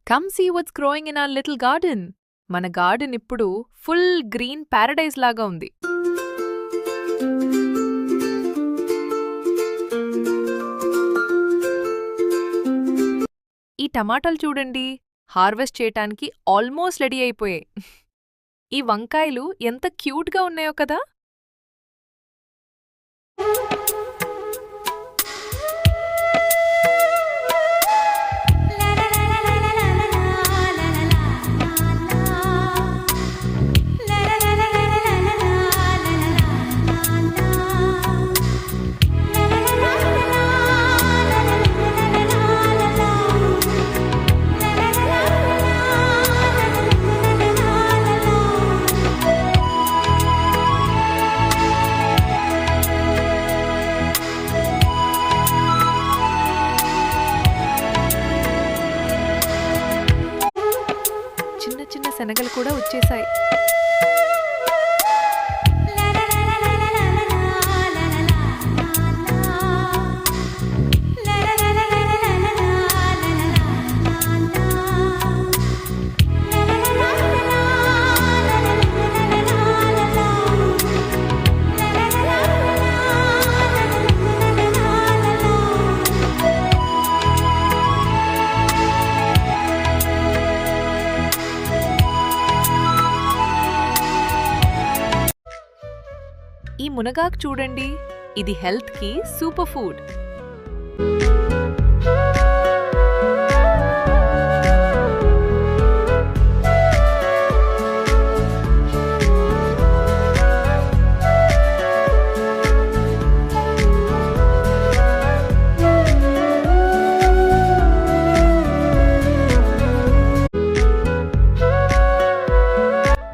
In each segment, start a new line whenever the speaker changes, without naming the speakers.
Come see what's growing in our little garden. మన garden ఇప్పుడు full green Paradise లాగా ఉంది. ఈ టమాటాలు చూడండి, హార్వెస్ట్ చేయటానికి ఆల్మోస్ట్ రెడీ అయిపోయాయి. ఈ వంకాయలు ఎంత క్యూట్గా ఉన్నాయో కదా. చిన్న శనగలు కూడా వచ్చేసాయి. ఈ మునగాకు చూడండి, ఇది హెల్త్ కి సూపర్ ఫుడ్.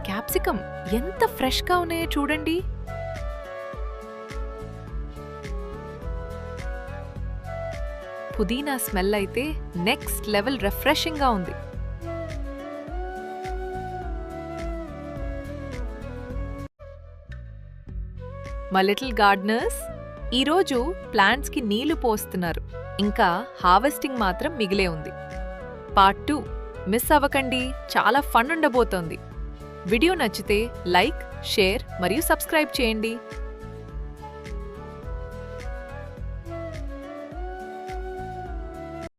క్యాప్సికం ఎంత ఫ్రెష్ గా ఉన్నాయో చూడండి. పుదీనా స్మెల్ అయితే నెక్స్ట్ లెవెల్ రిఫ్రెషింగ్ గా ఉంది. మా లిటిల్ గార్డెనర్స్ ఈరోజు ప్లాంట్స్ కి నీళ్లు పోస్తున్నారు. ఇంకా హార్వెస్టింగ్ మాత్రం మిగిలే ఉంది. పార్ట్ 2 మిస్ అవ్వకండి, చాలా ఫన్ ఉండబోతోంది. వీడియో నచ్చితే లైక్, షేర్ మరియు సబ్స్క్రైబ్ చేయండి.